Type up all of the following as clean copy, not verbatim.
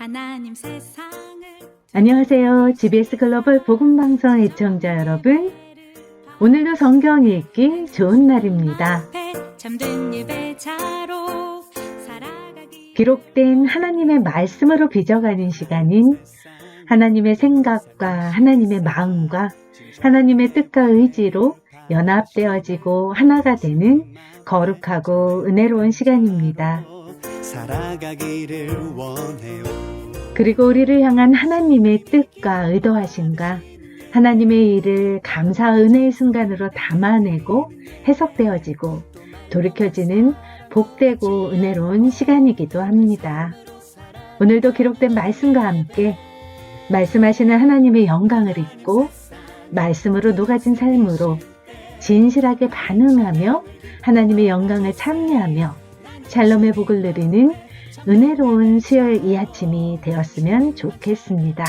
하나님 세상을 안녕하세요. GBS 글로벌 복음방송 애청자 여러분. 오늘도 성경 읽기 좋은 날입니다. 잠든 예배자로 살아가기 기록된 하나님의 말씀으로 빚어가는 시간인 하나님의 생각과 하나님의 마음과 하나님의 뜻과 의지로 연합되어지고 하나가 되는 거룩하고 은혜로운 시간입니다. 살아가기를 원해요. 그리고 우리를 향한 하나님의 뜻과 의도하심과 하나님의 일을 감사 은혜의 순간으로 담아내고 해석되어지고 돌이켜지는 복되고 은혜로운 시간이기도 합니다. 오늘도 기록된 말씀과 함께 말씀하시는 하나님의 영광을 잊고 말씀으로 녹아진 삶으로 진실하게 반응하며 하나님의 영광을 찬미하며 샬롬의 복을 누리는 은혜로운 수요일 이 아침이 되었으면 좋겠습니다.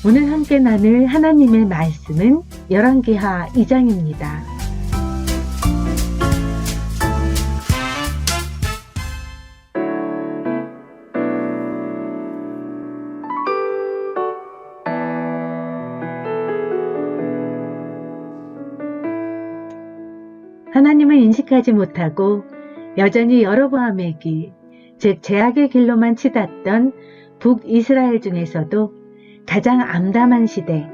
오늘 함께 나눌 하나님의 말씀은 열왕기하 2장입니다. 하나님을 인식하지 못하고 여전히 여로보암의 길, 즉 제약의 길로만 치닫던 북이스라엘 중에서도 가장 암담한 시대,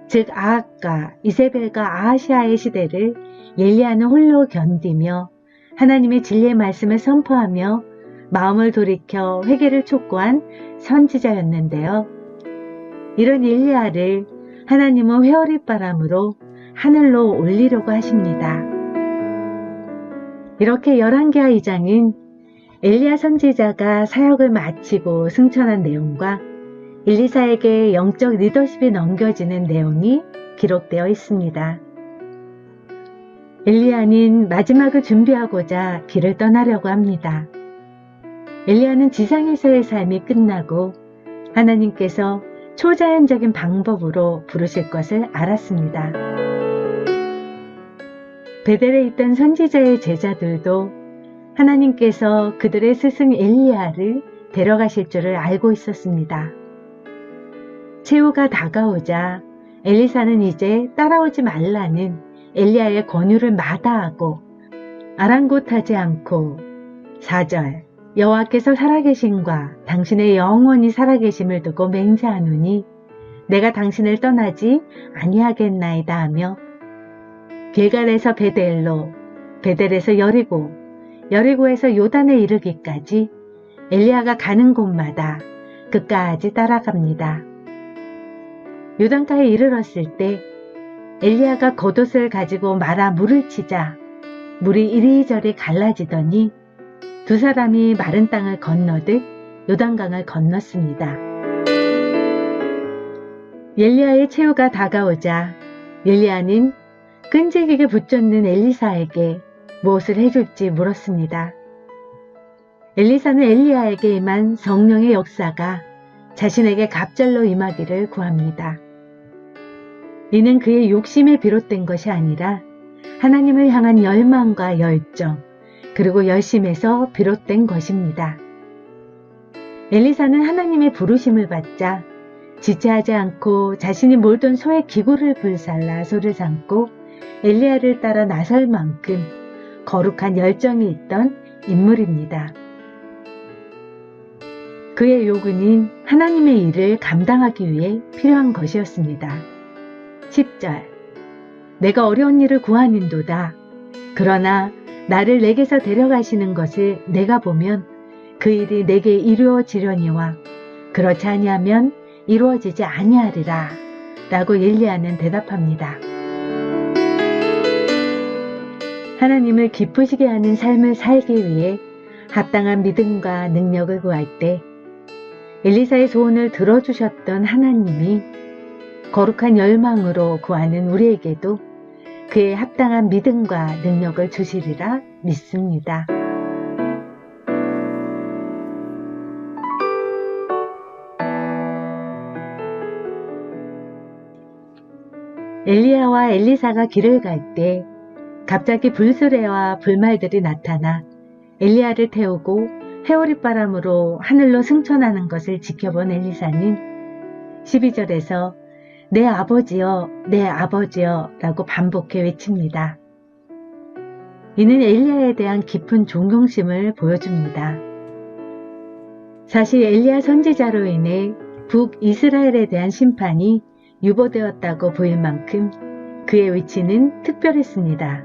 즉 아합과 이세벨과 아하시아의 시대를 엘리야는 홀로 견디며 하나님의 진리의 말씀을 선포하며 마음을 돌이켜 회개를 촉구한 선지자였는데요. 이런 엘리야를 하나님은 회오리바람으로 하늘로 올리려고 하십니다. 이렇게 열왕기하 2장은 엘리야 선지자가 사역을 마치고 승천한 내용과 엘리사에게 영적 리더십이 넘겨지는 내용이 기록되어 있습니다. 엘리야는 마지막을 준비하고자 길을 떠나려고 합니다. 엘리야는 지상에서의 삶이 끝나고 하나님께서 초자연적인 방법으로 부르실 것을 알았습니다. 베델에 있던 선지자의 제자들도 하나님께서 그들의 스승 엘리야를 데려가실 줄을 알고 있었습니다. 최후가 다가오자 엘리사는 이제 따라오지 말라는 엘리야의 권유를 마다하고 아랑곳하지 않고 4절 여호와께서 살아계심과 당신의 영원히 살아계심을 두고 맹세하노니 내가 당신을 떠나지 아니하겠나이다 하며 길갈에서 베델로, 베델에서 여리고, 여리고에서 요단에 이르기까지 엘리야가 가는 곳마다 그까지 따라갑니다. 요단가에 이르렀을 때 엘리야가 겉옷을 가지고 말아 물을 치자 물이 이리저리 갈라지더니 두 사람이 마른 땅을 건너듯 요단강을 건넜습니다. 엘리야의 최후가 다가오자 엘리야는 끈질기게 붙잡는 엘리사에게 무엇을 해줄지 물었습니다. 엘리사는 엘리야에게 임한 성령의 역사가 자신에게 갑절로 임하기를 구합니다. 이는 그의 욕심에 비롯된 것이 아니라 하나님을 향한 열망과 열정 그리고 열심에서 비롯된 것입니다. 엘리사는 하나님의 부르심을 받자 지체하지 않고 자신이 몰던 소의 기구를 불살라 소를 삼고 엘리야를 따라 나설 만큼 거룩한 열정이 있던 인물입니다. 그의 요구는 하나님의 일을 감당하기 위해 필요한 것이었습니다. 10절 내가 어려운 일을 구하는도다. 그러나 나를 내게서 데려가시는 것을 내가 보면 그 일이 내게 이루어지려니와 그렇지 아니하면 이루어지지 아니하리라 라고 엘리야는 대답합니다. 하나님을 기쁘시게 하는 삶을 살기 위해 합당한 믿음과 능력을 구할 때 엘리사의 소원을 들어주셨던 하나님이 거룩한 열망으로 구하는 우리에게도 그의 합당한 믿음과 능력을 주시리라 믿습니다. 엘리야와 엘리사가 길을 갈 때 갑자기 불수레와 불말들이 나타나 엘리야를 태우고 회오리바람으로 하늘로 승천하는 것을 지켜본 엘리사는 12절에서 내 아버지여, 내 아버지여 라고 반복해 외칩니다. 이는 엘리야에 대한 깊은 존경심을 보여줍니다. 사실 엘리야 선지자로 인해 북이스라엘에 대한 심판이 유보되었다고 보일 만큼 그의 위치는 특별했습니다.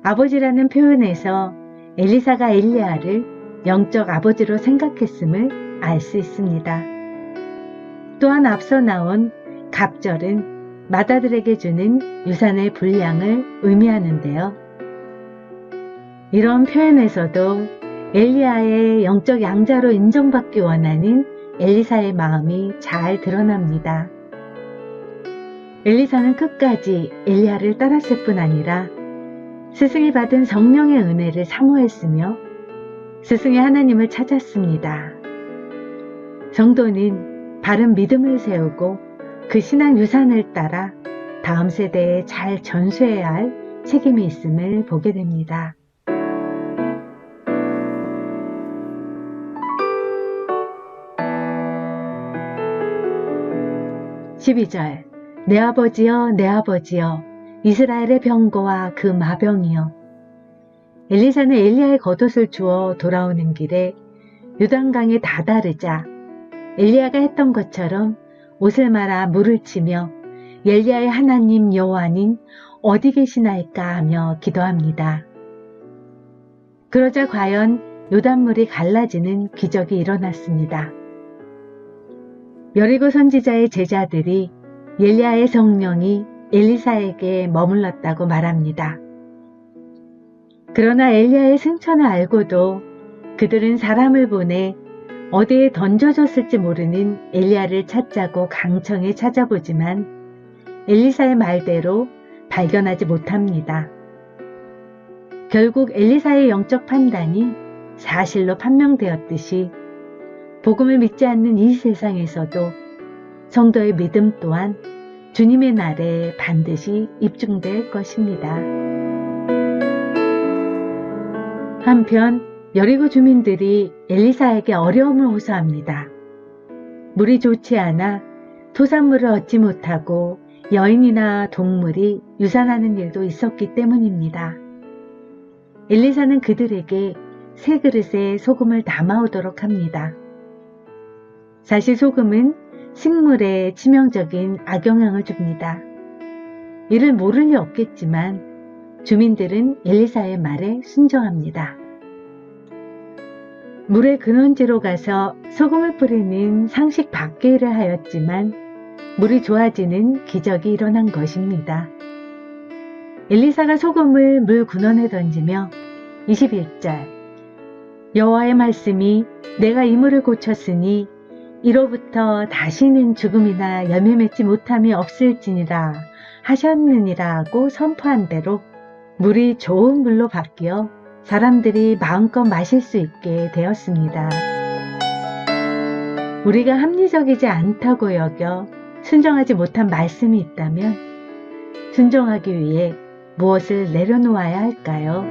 아버지라는 표현에서 엘리사가 엘리야를 영적 아버지로 생각했음을 알 수 있습니다. 또한 앞서 나온 갑절은 맏아들에게 주는 유산의 분량을 의미하는데요. 이런 표현에서도 엘리야의 영적 양자로 인정받기 원하는 엘리사의 마음이 잘 드러납니다. 엘리사는 끝까지 엘리야를 따랐을 뿐 아니라 스승이 받은 성령의 은혜를 사모했으며 스승의 하나님을 찾았습니다. 성도는 바른 믿음을 세우고 그 신앙 유산을 따라 다음 세대에 잘 전수해야 할 책임이 있음을 보게 됩니다. (12절) 내 아버지여 내 아버지여 이스라엘의 병거와 그 마병이여. 엘리사는 엘리야의 겉옷을 주어 돌아오는 길에 요단강에 다다르자 엘리야가 했던 것처럼 옷을 말아 물을 치며 엘리야의 하나님 여호와는 어디 계시나이까 하며 기도합니다. 그러자 과연 요단물이 갈라지는 기적이 일어났습니다. 여리고 선지자의 제자들이 엘리야의 성령이 엘리사에게 머물렀다고 말합니다. 그러나 엘리야의 승천을 알고도 그들은 사람을 보내 어디에 던져졌을지 모르는 엘리야를 찾자고 강청에 찾아보지만 엘리사의 말대로 발견하지 못합니다. 결국 엘리사의 영적 판단이 사실로 판명되었듯이 복음을 믿지 않는 이 세상에서도 성도의 믿음 또한 주님의 날에 반드시 입증될 것입니다. 한편 여리고 주민들이 엘리사에게 어려움을 호소합니다. 물이 좋지 않아 토산물을 얻지 못하고 여인이나 동물이 유산하는 일도 있었기 때문입니다. 엘리사는 그들에게 새 그릇에 소금을 담아오도록 합니다. 사실 소금은 식물에 치명적인 악영향을 줍니다. 이를 모를 리 없겠지만 주민들은 엘리사의 말에 순종합니다. 물의 근원지로 가서 소금을 뿌리는 상식 밖의 일을 하였지만 물이 좋아지는 기적이 일어난 것입니다. 엘리사가 소금을 물 근원에 던지며 21절 여호와의 말씀이 내가 이 물을 고쳤으니 이로부터 다시는 죽음이나 열매 맺지 못함이 없을지니라 하셨느니라 하고 선포한 대로 물이 좋은 물로 바뀌어 사람들이 마음껏 마실 수 있게 되었습니다. 우리가 합리적이지 않다고 여겨 순종하지 못한 말씀이 있다면 순종하기 위해 무엇을 내려놓아야 할까요?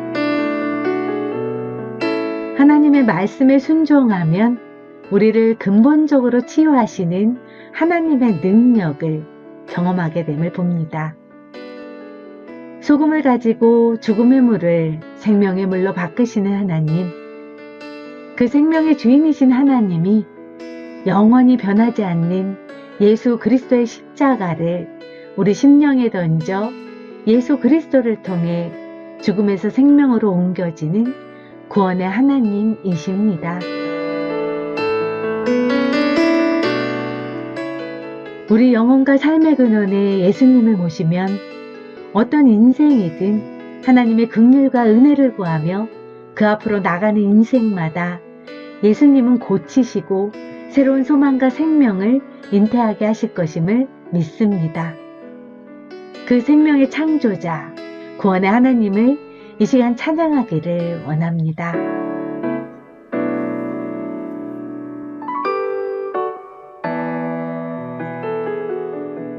하나님의 말씀에 순종하면 우리를 근본적으로 치유하시는 하나님의 능력을 경험하게 됨을 봅니다. 소금을 가지고 죽음의 물을 생명의 물로 바꾸시는 하나님, 그 생명의 주인이신 하나님이 영원히 변하지 않는 예수 그리스도의 십자가를 우리 심령에 던져 예수 그리스도를 통해 죽음에서 생명으로 옮겨지는 구원의 하나님이십니다. 우리 영혼과 삶의 근원에 예수님을 모시면 어떤 인생이든 하나님의 긍휼과 은혜를 구하며 그 앞으로 나가는 인생마다 예수님은 고치시고 새로운 소망과 생명을 잉태하게 하실 것임을 믿습니다. 그 생명의 창조자, 구원의 하나님을 이 시간 찬양하기를 원합니다.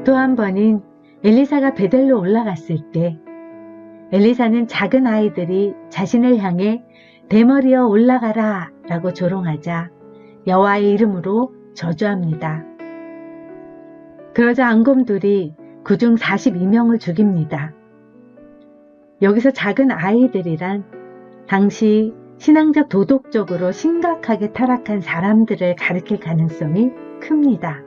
또 한 번은 엘리사가 베델로 올라갔을 때 엘리사는 작은 아이들이 자신을 향해 대머리여 올라가라 라고 조롱하자 여호와의 이름으로 저주합니다. 그러자 앙검들이 그중 42명을 죽입니다. 여기서 작은 아이들이란 당시 신앙적 도덕적으로 심각하게 타락한 사람들을 가리킬 가능성이 큽니다.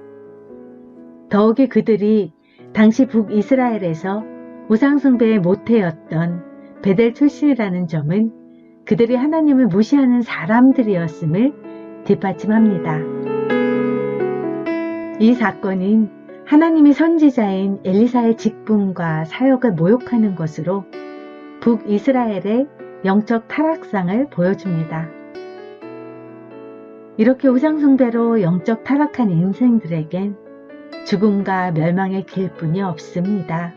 더욱이 그들이 당시 북이스라엘에서 우상숭배의 모태였던 베델 출신이라는 점은 그들이 하나님을 무시하는 사람들이었음을 뒷받침합니다. 이 사건은 하나님이 선지자인 엘리사의 직분과 사역을 모욕하는 것으로 북이스라엘의 영적 타락상을 보여줍니다. 이렇게 우상숭배로 영적 타락한 인생들에겐 죽음과 멸망의 길뿐이 없습니다.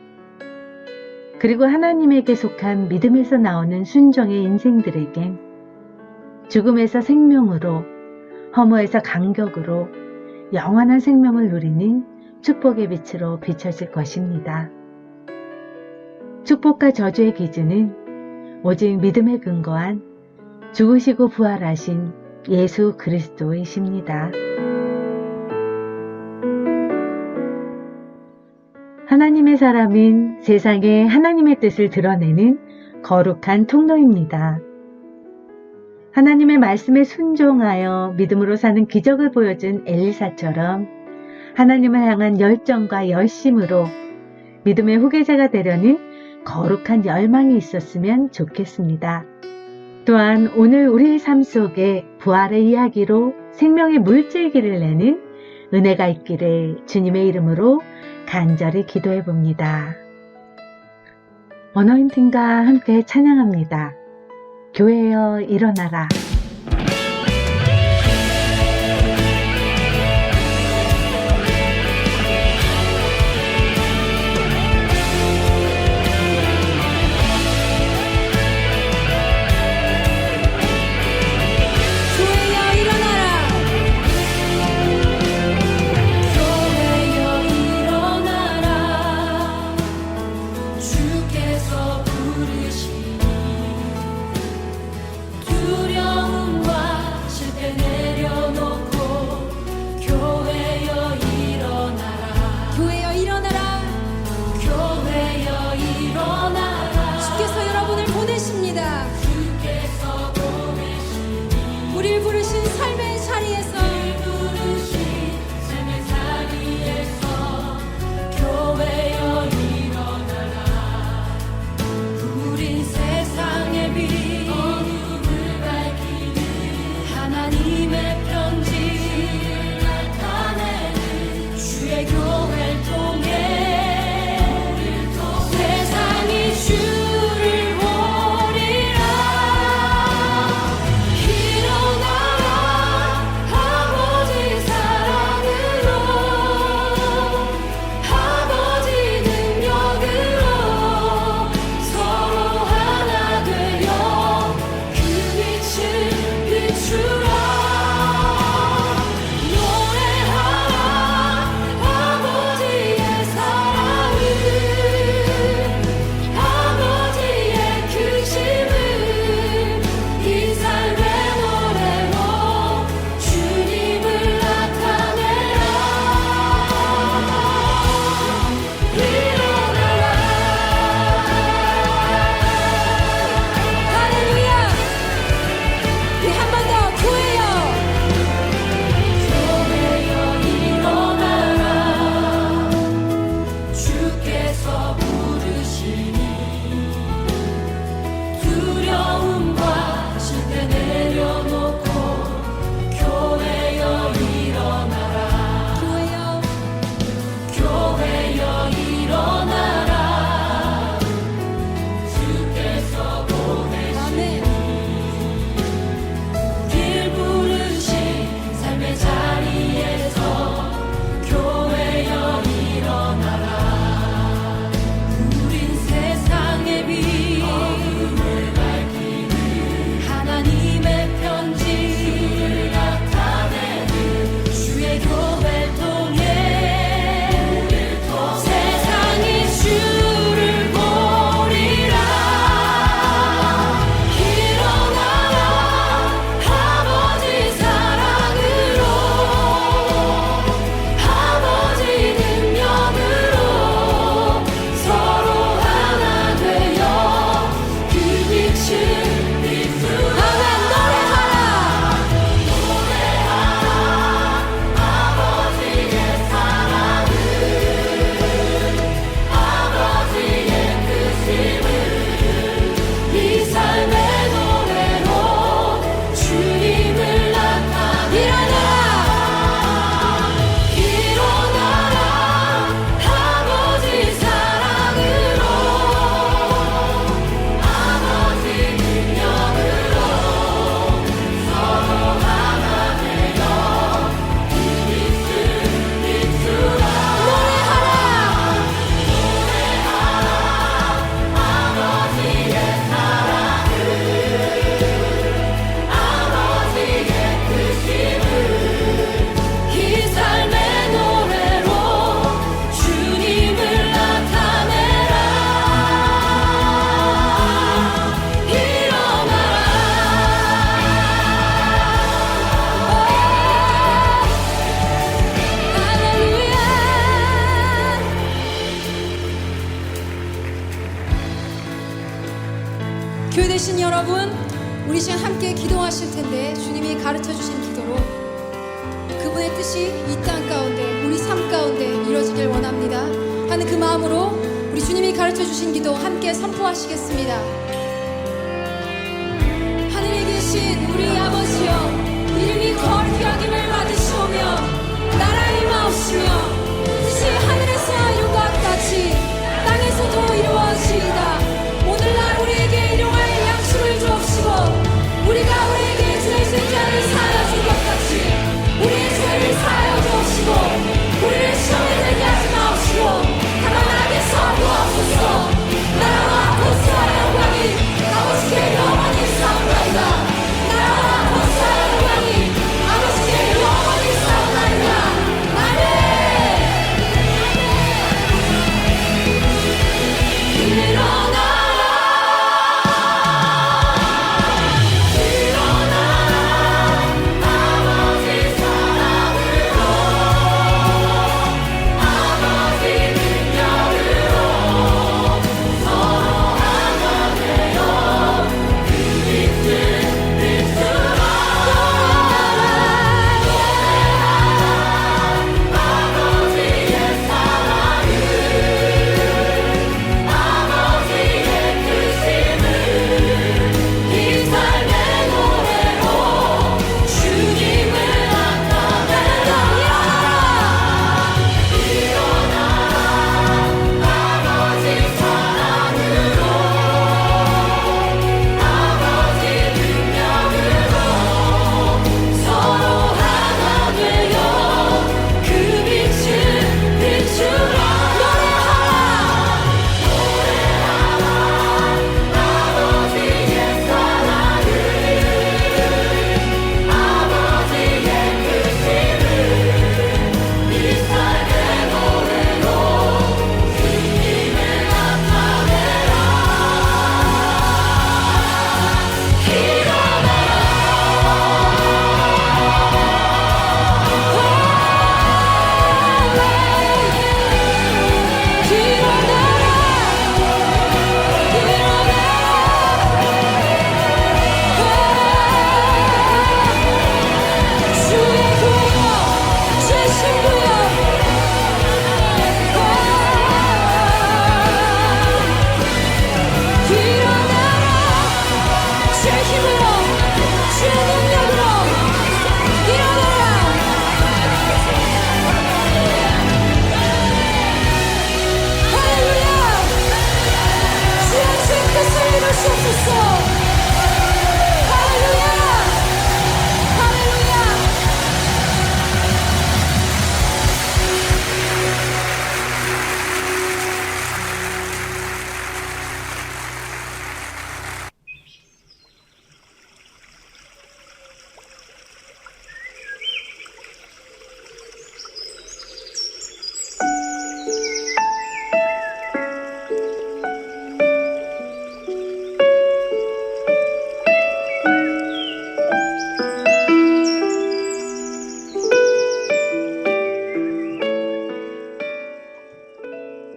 그리고 하나님에게 속한 믿음에서 나오는 순종의 인생들에겐 죽음에서 생명으로, 허무에서 간격으로 영원한 생명을 누리는 축복의 빛으로 비춰질 것입니다. 축복과 저주의 기준은 오직 믿음에 근거한 죽으시고 부활하신 예수 그리스도이십니다. 하나님의 사람은 세상에 하나님의 뜻을 드러내는 거룩한 통로입니다. 하나님의 말씀에 순종하여 믿음으로 사는 기적을 보여준 엘리사처럼 하나님을 향한 열정과 열심으로 믿음의 후계자가 되려는 거룩한 열망이 있었으면 좋겠습니다. 또한 오늘 우리의 삶 속에 부활의 이야기로 생명의 물질기를 내는 은혜가 있기를 주님의 이름으로 간절히 기도해 봅니다. 어너인팅과 함께 찬양합니다. 교회여 일어나라. 주께서 부르시니 두려워 교회 되신 여러분, 우리 시간 함께 기도하실 텐데 주님이 가르쳐 주신 기도로 그분의 뜻이 이 땅 가운데 우리 삶 가운데 이루어지길 원합니다 하는 그 마음으로 우리 주님이 가르쳐 주신 기도 함께 선포하시겠습니다. 하늘에 계신 우리 아버지여, 이름이 거룩히 여김을 받으시오며 나라의 임하옵시며 뜻이 하늘에서 이룬 것 같이 땅에서도 이루어지이다. 오늘날 우리에게 일용할 양식을 주옵시고 우리가 우리에게 죄 지은 자를 사하여 준 것 같이 우리의 죄를 사하여 주옵시고 우리를 시험에 들게 하지 마옵시고 다만 악에서 구하옵소서. 나라와 권세와 영광이 아버지께 영원히 싸우나이다. 나라와 권세와 영광이 아버지께 영원히 싸우나이다. 아멘. 일어나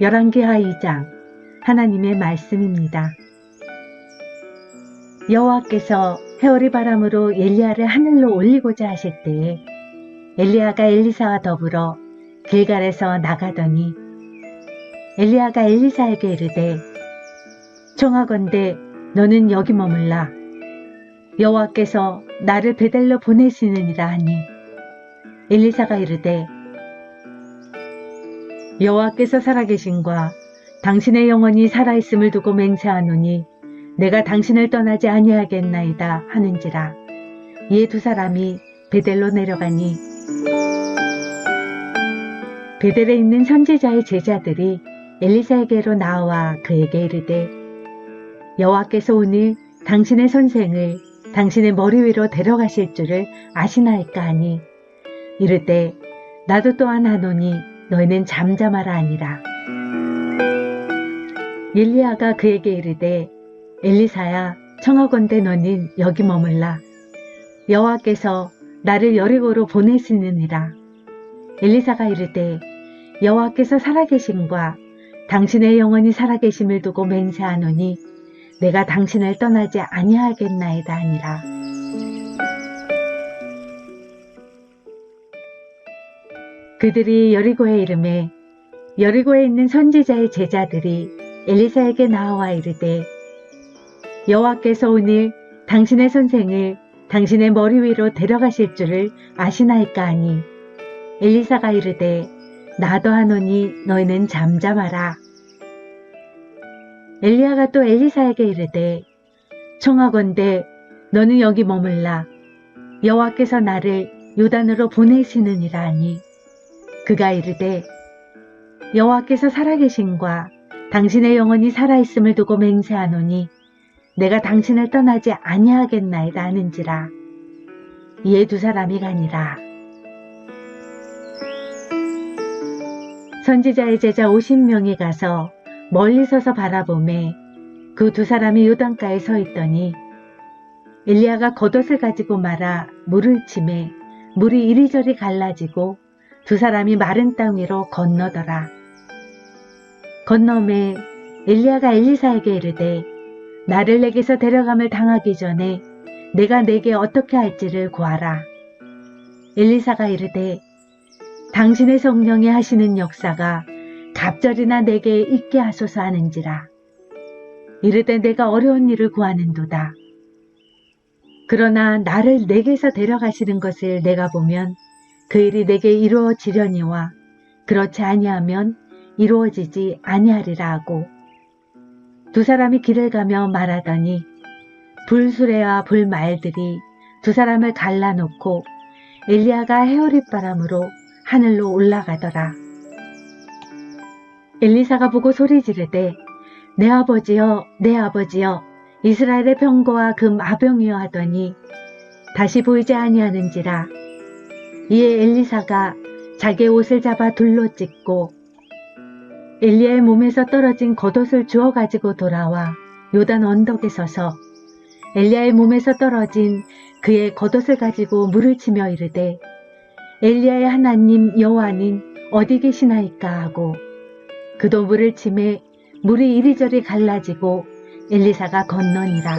열왕기하 2장 하나님의 말씀입니다. 여호와께서 회오리 바람으로 엘리야를 하늘로 올리고자 하실 때에 엘리야가 엘리사와 더불어 길갈에서 나가더니 엘리야가 엘리사에게 이르되 청하건대 너는 여기 머물라. 여호와께서 나를 베델로 보내시느니라 하니 엘리사가 이르되 여호와께서 살아계신과 당신의 영혼이 살아있음을 두고 맹세하노니 내가 당신을 떠나지 아니하겠나이다 하는지라. 이에 두 사람이 베델로 내려가니 베델에 있는 선지자의 제자들이 엘리사에게로 나와 그에게 이르되 여호와께서 오늘 당신의 선생을 당신의 머리 위로 데려가실 줄을 아시나이까 하니 이르되 나도 또한 하노니 너희는 잠잠하라 하니라. 엘리야가 그에게 이르되 엘리사야 청하건대 너는 여기 머물라. 여호와께서 나를 여리고로 보내시느니라. 엘리사가 이르되 여호와께서 살아계심과 당신의 영혼이 살아계심을 두고 맹세하노니 내가 당신을 떠나지 아니하겠나이다 하니라. 그들이 여리고에 이르매 여리고에 있는 선지자의 제자들이 엘리사에게 나와 이르되 여호와께서 오늘 당신의 선생을 당신의 머리 위로 데려가실 줄을 아시나이까 하니 엘리사가 이르되 나도 하노니 너희는 잠잠하라. 엘리야가 또 엘리사에게 이르되 청하건대 너는 여기 머물라. 여호와께서 나를 요단으로 보내시느니라 하니 그가 이르되 여호와께서 살아계신과 당신의 영혼이 살아있음을 두고 맹세하노니 내가 당신을 떠나지 아니하겠나이다 하는지라. 이에 두 사람이 가니라. 선지자의 제자 50명이 가서 멀리 서서 바라보매 그 두 사람이 요단가에 서 있더니 엘리야가 겉옷을 가지고 말아 물을 치매 물이 이리저리 갈라지고 두 사람이 마른 땅 위로 건너더라. 건너매 엘리야가 엘리사에게 이르되 나를 내게서 데려감을 당하기 전에 내가 내게 어떻게 할지를 구하라. 엘리사가 이르되 당신의 성령이 하시는 역사가 갑절이나 내게 있게 하소서 하는지라. 이르되 내가 어려운 일을 구하는도다. 그러나 나를 내게서 데려가시는 것을 내가 보면 그 일이 내게 이루어지려니와 그렇지 아니하면 이루어지지 아니하리라 하고 두 사람이 길을 가며 말하더니 불수레와 불말들이 두 사람을 갈라놓고 엘리야가 해오릿바람으로 하늘로 올라가더라. 엘리사가 보고 소리 지르되 내 아버지여 내 아버지여 이스라엘의 병거와 그 마병이여 하더니 다시 보이지 아니하는지라. 이에 엘리사가 자기의 옷을 잡아 둘로 찢고 엘리야의 몸에서 떨어진 겉옷을 주워 가지고 돌아와 요단 언덕에 서서 엘리야의 몸에서 떨어진 그의 겉옷을 가지고 물을 치며 이르되 엘리야의 하나님 여호와는 어디 계시나이까 하고 그도 물을 치매 물이 이리저리 갈라지고 엘리사가 건너니라.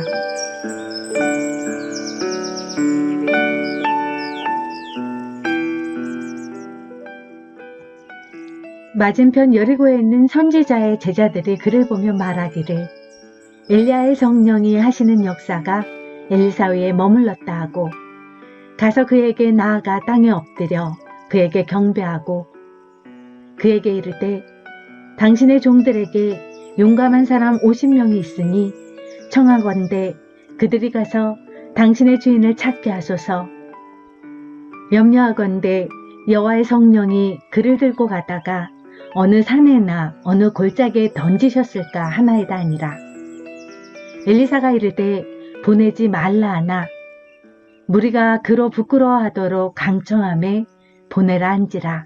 맞은편 여리고에 있는 선지자의 제자들이 그를 보며 말하기를 엘리야의 성령이 하시는 역사가 엘리사 위에 머물렀다 하고 가서 그에게 나아가 땅에 엎드려 그에게 경배하고 그에게 이르되 당신의 종들에게 용감한 사람 50명이 있으니 청하건대 그들이 가서 당신의 주인을 찾게 하소서. 염려하건대 여호와의 성령이 그를 들고 가다가 어느 산에나 어느 골짜기에 던지셨을까 하나이다 아니라. 엘리사가 이르되 보내지 말라 하나 무리가 그로 부끄러워하도록 강청함에 보내라 한지라.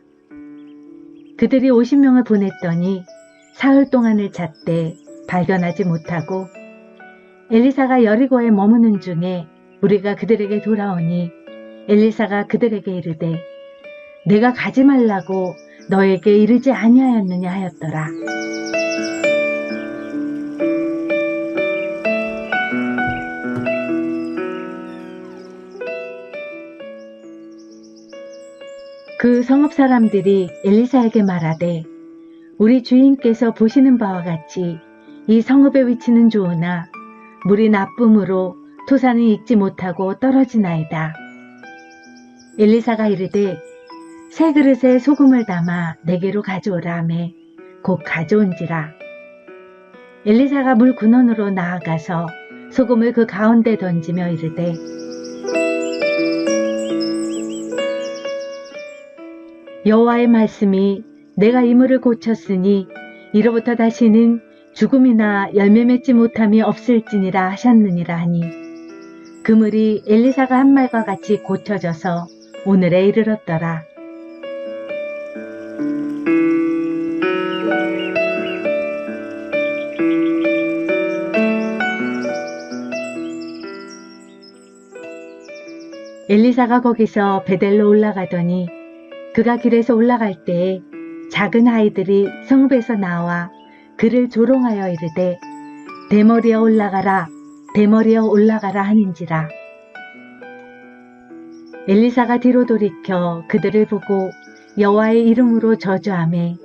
그들이 50명을 보냈더니 사흘 동안을 찾되 발견하지 못하고 엘리사가 여리고에 머무는 중에 무리가 그들에게 돌아오니 엘리사가 그들에게 이르되 내가 가지 말라고 너에게 이르지 아니하였느냐 하였더라. 그 성읍 사람들이 엘리사에게 말하되 우리 주인께서 보시는 바와 같이 이 성읍의 위치는 좋으나 물이 나쁨으로 토산은 익지 못하고 떨어지나이다. 엘리사가 이르되 새 그릇에 소금을 담아 내게로 가져오라 하매 곧 가져온지라. 엘리사가 물 근원으로 나아가서 소금을 그 가운데 던지며 이르되 여호와의 말씀이 내가 이 물을 고쳤으니 이로부터 다시는 죽음이나 열매 맺지 못함이 없을지니라 하셨느니라 하니 그 물이 엘리사가 한 말과 같이 고쳐져서 오늘에 이르렀더라. 엘리사가 거기서 베델로 올라가더니 그가 길에서 올라갈 때에 작은 아이들이 성읍에서 나와 그를 조롱하여 이르되 대머리에 올라가라, 대머리에 올라가라 하는지라. 엘리사가 뒤로 돌이켜 그들을 보고 여호와의 이름으로 저주하매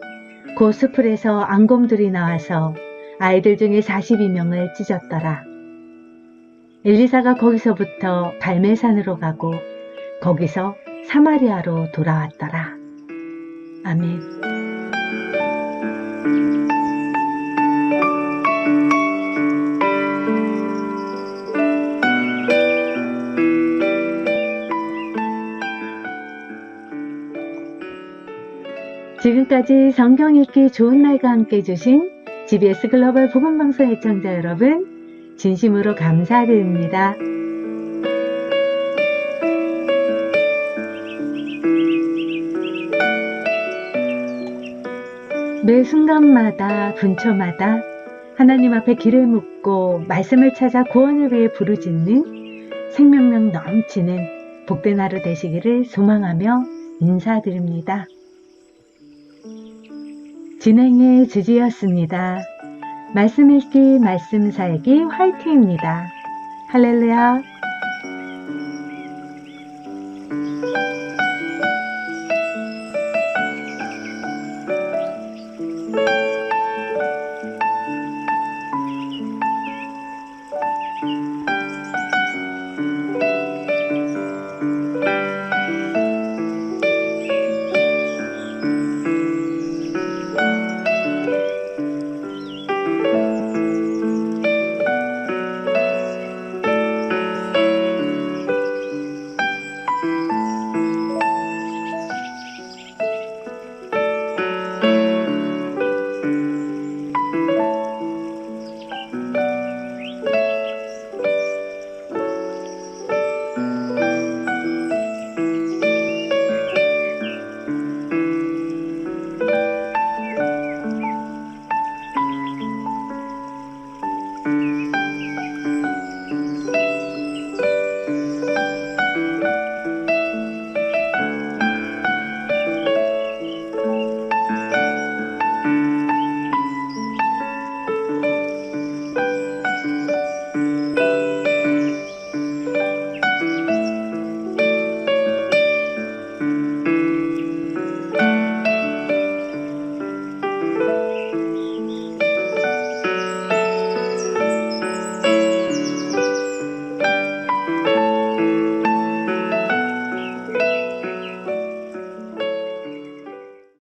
그 수풀에서 앙곰들이 나와서 아이들 중에 42명을 찢었더라. 엘리사가 거기서부터 갈멜산으로 가고 거기서 사마리아로 돌아왔더라. 아멘. 지금까지 성경 읽기 좋은 날과 함께 해주신 GBS 글로벌 복음방송 애청자 여러분, 진심으로 감사드립니다. 매 순간마다, 분초마다 하나님 앞에 길을 묻고 말씀을 찾아 구원을 위해 부르짖는 생명력 넘치는 복된 하루 되시기를 소망하며 인사드립니다. 진행의 주지였습니다. 말씀 읽기, 말씀 살기 화이팅입니다. 할렐루야.